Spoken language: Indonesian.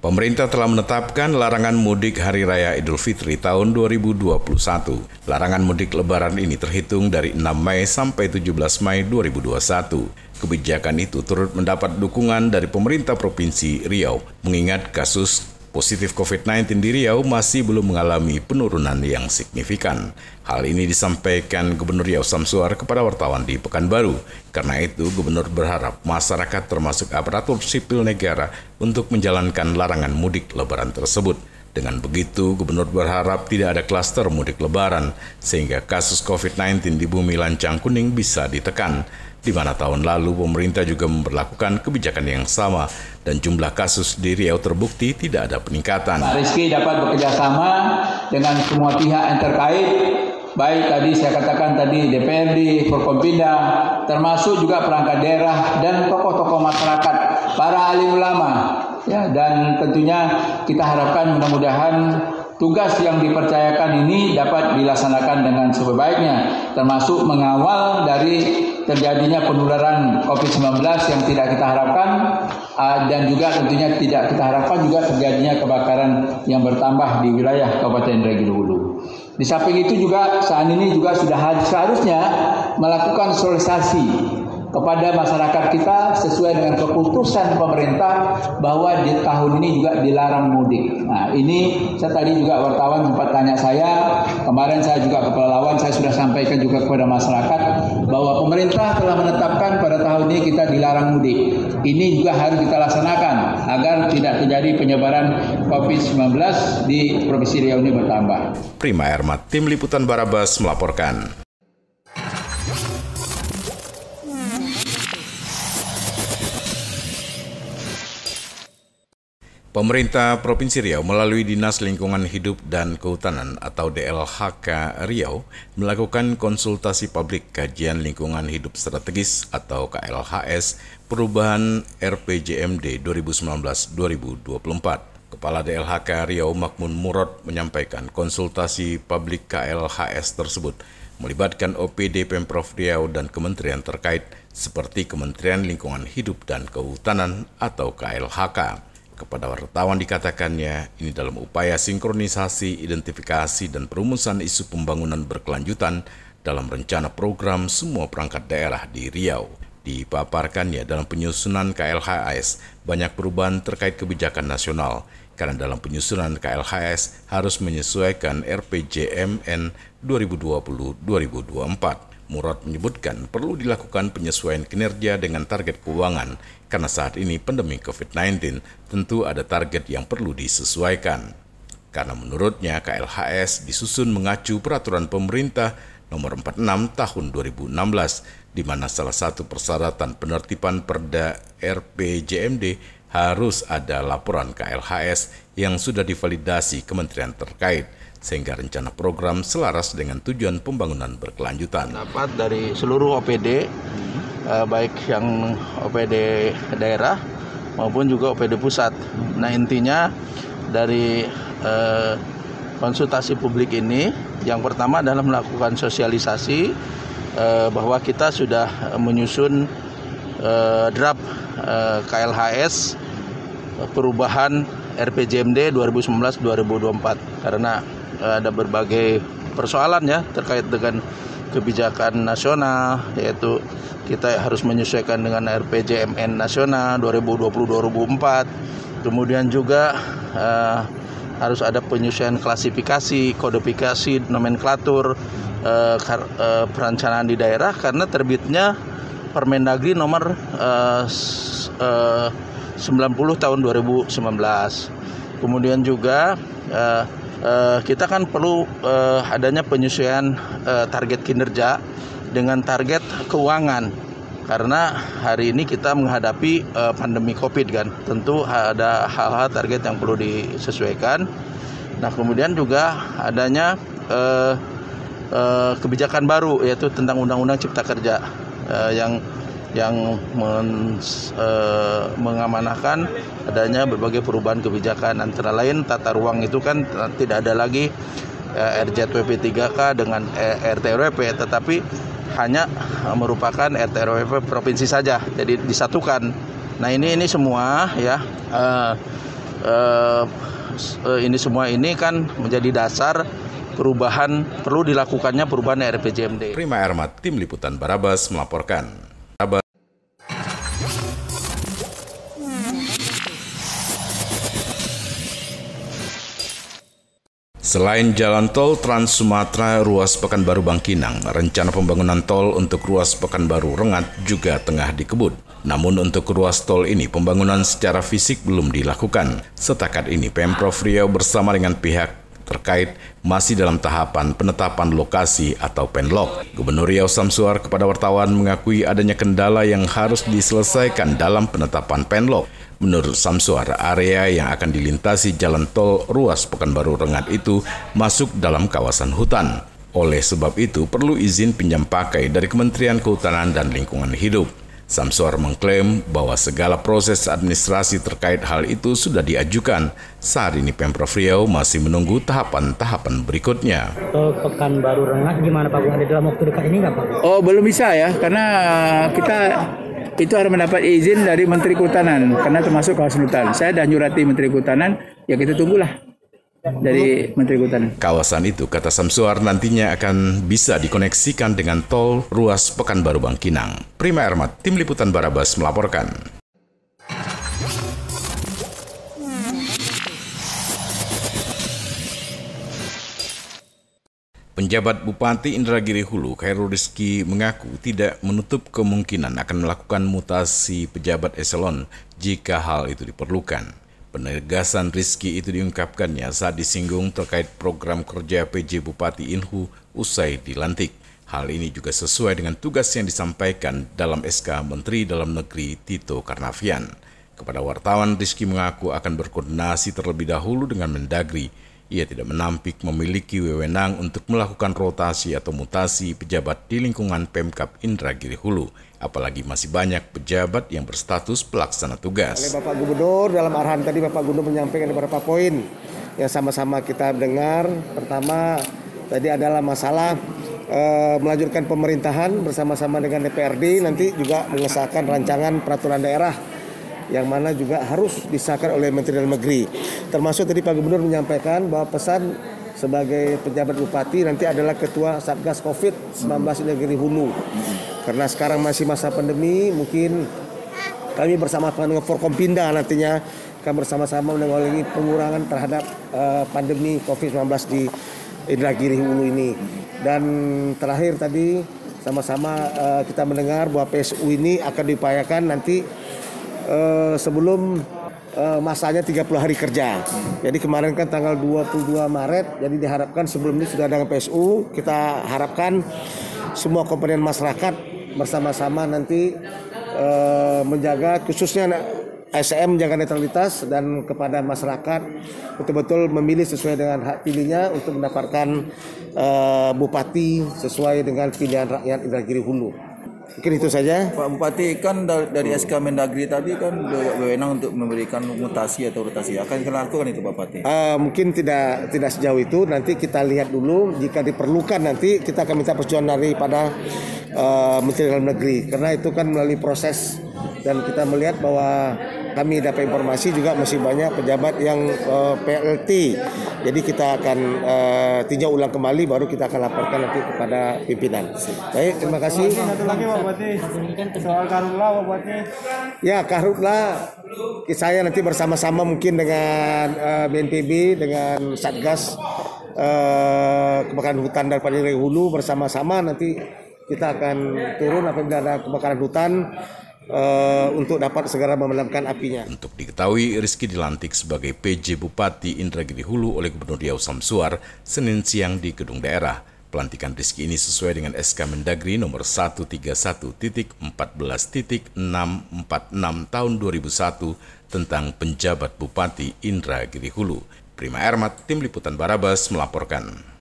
Pemerintah telah menetapkan larangan mudik Hari Raya Idul Fitri tahun 2021. Larangan mudik Lebaran ini terhitung dari 6 Mei sampai 17 Mei 2021. Kebijakan itu turut mendapat dukungan dari pemerintah Provinsi Riau, mengingat kasus positif COVID-19 di Riau masih belum mengalami penurunan yang signifikan. Hal ini disampaikan Gubernur Riau Samsuar kepada wartawan di Pekanbaru. Karena itu, Gubernur berharap masyarakat termasuk aparatur sipil negara untuk menjalankan larangan mudik Lebaran tersebut. Dengan begitu, Gubernur berharap tidak ada klaster mudik Lebaran, sehingga kasus COVID-19 di Bumi Lancang Kuning bisa ditekan, di mana tahun lalu pemerintah juga memberlakukan kebijakan yang sama dan jumlah kasus di Riau terbukti tidak ada peningkatan. Pak Rizky dapat bekerjasama dengan semua pihak yang terkait, baik tadi saya katakan tadi DPRD, Forkompinda, termasuk juga perangkat daerah dan tokoh-tokoh masyarakat, para alim ulama, ya, dan tentunya kita harapkan mudah-mudahan tugas yang dipercayakan ini dapat dilaksanakan dengan sebaik-baiknya, termasuk mengawal dari terjadinya penularan COVID-19 yang tidak kita harapkan, dan juga tentunya tidak kita harapkan juga terjadinya kebakaran yang bertambah di wilayah Kabupaten Rejulu Hulu. Di samping itu juga saat ini juga sudah seharusnya melakukan sosialisasi kepada masyarakat kita sesuai dengan keputusan pemerintah bahwa di tahun ini juga dilarang mudik. Nah, ini saya tadi juga wartawan sempat tanya saya, kemarin saya juga ke Pelalawan, saya sudah sampaikan juga kepada masyarakat bahwa pemerintah telah menetapkan pada tahun ini kita dilarang mudik. Ini juga harus kita laksanakan agar tidak terjadi penyebaran COVID-19 di Provinsi Riau ini bertambah. Prima Ermat, Tim Liputan Barabas melaporkan. Pemerintah Provinsi Riau melalui Dinas Lingkungan Hidup dan Kehutanan atau DLHK Riau melakukan konsultasi publik kajian lingkungan hidup strategis atau KLHS perubahan RPJMD 2019-2024. Kepala DLHK Riau Makmun Murad menyampaikan konsultasi publik KLHS tersebut melibatkan OPD Pemprov Riau dan kementerian terkait seperti Kementerian Lingkungan Hidup dan Kehutanan atau KLHK. Kepada wartawan dikatakannya, ini dalam upaya sinkronisasi, identifikasi, dan perumusan isu pembangunan berkelanjutan dalam rencana program semua perangkat daerah di Riau. Dipaparkannya dalam penyusunan KLHS, banyak perubahan terkait kebijakan nasional, karena dalam penyusunan KLHS harus menyesuaikan RPJMN 2020-2024. Murad menyebutkan perlu dilakukan penyesuaian kinerja dengan target keuangan karena saat ini pandemi COVID-19 tentu ada target yang perlu disesuaikan. Karena menurutnya KLHS disusun mengacu peraturan pemerintah nomor 46 tahun 2016 di mana salah satu persyaratan penertiban Perda RPJMD harus ada laporan KLHS yang sudah divalidasi kementerian terkait, sehingga rencana program selaras dengan tujuan pembangunan berkelanjutan. Dapat dari seluruh OPD, baik yang OPD daerah maupun juga OPD pusat. Nah, intinya dari konsultasi publik ini, yang pertama adalah melakukan sosialisasi bahwa kita sudah menyusun draft KLHS perubahan RPJMD 2019-2024 karena ada berbagai persoalan ya terkait dengan kebijakan nasional, yaitu kita harus menyesuaikan dengan RPJMN nasional 2020-2024. Kemudian juga harus ada penyesuaian klasifikasi, kodifikasi, nomenklatur perencanaan di daerah karena terbitnya Permendagri nomor 90 tahun 2019. Kemudian juga kita kan perlu adanya penyesuaian target kinerja dengan target keuangan karena hari ini kita menghadapi pandemi COVID kan, tentu ada hal-hal target yang perlu disesuaikan. Nah, kemudian juga adanya kebijakan baru yaitu tentang Undang-Undang Cipta Kerja yang mengamanahkan adanya berbagai perubahan kebijakan, antara lain tata ruang itu kan tidak ada lagi RJWP 3K dengan RTRWP, tetapi hanya merupakan RTRWP provinsi saja, jadi disatukan. Nah, ini semua ya ini semua ini kan menjadi dasar perlu dilakukannya perubahan RPJMD. Prima Ermat, Tim Liputan Barabas melaporkan. Selain jalan tol Trans Sumatera ruas Pekanbaru Bangkinang, rencana pembangunan tol untuk ruas Pekanbaru Rengat juga tengah dikebut. Namun untuk ruas tol ini pembangunan secara fisik belum dilakukan. Setakat ini Pemprov Riau bersama dengan pihak terkait masih dalam tahapan penetapan lokasi atau penlok. Gubernur Riau Samsuar kepada wartawan mengakui adanya kendala yang harus diselesaikan dalam penetapan penlok. Menurut Samsuar, area yang akan dilintasi jalan tol ruas Pekanbaru Rengat itu masuk dalam kawasan hutan. Oleh sebab itu, perlu izin pinjam pakai dari Kementerian Kehutanan dan Lingkungan Hidup. Samsuar mengklaim bahwa segala proses administrasi terkait hal itu sudah diajukan. Saat ini Pemprov Riau masih menunggu tahapan-tahapan berikutnya. Tol Pekanbaru Rengat gimana Pak? Ada dalam waktu dekat ini nggak Pak? Oh, belum bisa ya, karena kita itu harus mendapat izin dari Menteri Kehutanan, karena termasuk kawasan hutan. Saya sudah nyurati Menteri Kehutanan, ya kita tunggulah dari Menteri Kehutanan. Kawasan itu, kata Samsuar, nantinya akan bisa dikoneksikan dengan tol ruas Pekanbaru Bangkinang. Prima Ermat, Tim Liputan Barabas melaporkan. Penjabat Bupati Indragiri Hulu, Khairul Rizki, mengaku tidak menutup kemungkinan akan melakukan mutasi pejabat eselon jika hal itu diperlukan. Penegasan Rizki itu diungkapkannya saat disinggung terkait program kerja PJ Bupati Inhu usai dilantik. Hal ini juga sesuai dengan tugas yang disampaikan dalam SK Menteri Dalam Negeri Tito Karnavian. Kepada wartawan, Rizki mengaku akan berkoordinasi terlebih dahulu dengan Mendagri. Ia tidak menampik memiliki wewenang untuk melakukan rotasi atau mutasi pejabat di lingkungan Pemkab Indragiri Hulu, apalagi masih banyak pejabat yang berstatus pelaksana tugas. Oleh Bapak Gubernur, dalam arahan tadi Bapak Gubernur menyampaikan beberapa poin yang sama-sama kita dengar. Pertama, tadi adalah masalah melanjutkan pemerintahan bersama-sama dengan DPRD, nanti juga mengesahkan rancangan peraturan daerah yang mana juga harus disahkan oleh Menteri Dalam Negeri. Termasuk tadi Pak Gubernur menyampaikan bahwa pesan sebagai pejabat bupati nanti adalah Ketua Satgas COVID-19 Indragiri Hulu. Karena sekarang masih masa pandemi, mungkin kami bersama dengan Forkompinda nantinya akan bersama-sama menanggulangi pengurangan terhadap pandemi COVID-19 di Indragiri Hulu ini. Dan terakhir tadi sama-sama kita mendengar bahwa PSU ini akan diupayakan nanti sebelum masanya 30 hari kerja. Jadi kemarin kan tanggal 22 Maret, jadi diharapkan sebelum ini sudah ada PSU. Kita harapkan semua komponen masyarakat bersama-sama nanti menjaga, khususnya ASN menjaga netralitas dan kepada masyarakat betul-betul memilih sesuai dengan hak pilihnya untuk mendapatkan bupati sesuai dengan pilihan rakyat Indragiri Hulu. Mungkin itu saja. Pak Bupati, kan dari SK Mendagri tadi kan wewenang untuk memberikan mutasi atau rotasi. Akan dilakukan itu Pak Bupati? Mungkin tidak sejauh itu. Nanti kita lihat dulu. Jika diperlukan nanti kita akan minta persetujuan daripada Menteri Dalam Negeri. Karena itu kan melalui proses dan kita melihat bahwa kami dapat informasi juga masih banyak pejabat yang PLT. Jadi kita akan tinjau ulang kembali, baru kita akan laporkan nanti kepada pimpinan. Baik, terima kasih. Satu lagi Pak Bupati, soal Karhutla Pak Bupati. Ya, Karhutla saya nanti bersama-sama mungkin dengan BNPB, dengan Satgas Kebakaran Hutan dan Indragiri Hulu, bersama-sama nanti kita akan turun apabila ada kebakaran hutan untuk dapat segera memadamkan apinya. Untuk diketahui, Rizki dilantik sebagai PJ Bupati Indragiri Hulu oleh Gubernur Riau Samsuar Senin siang di Gedung Daerah. Pelantikan Rizki ini sesuai dengan SK Mendagri nomor 131.14.646 tahun 2001 tentang penjabat Bupati Indragiri Hulu. Prima Ermat, Tim Liputan Barabas melaporkan.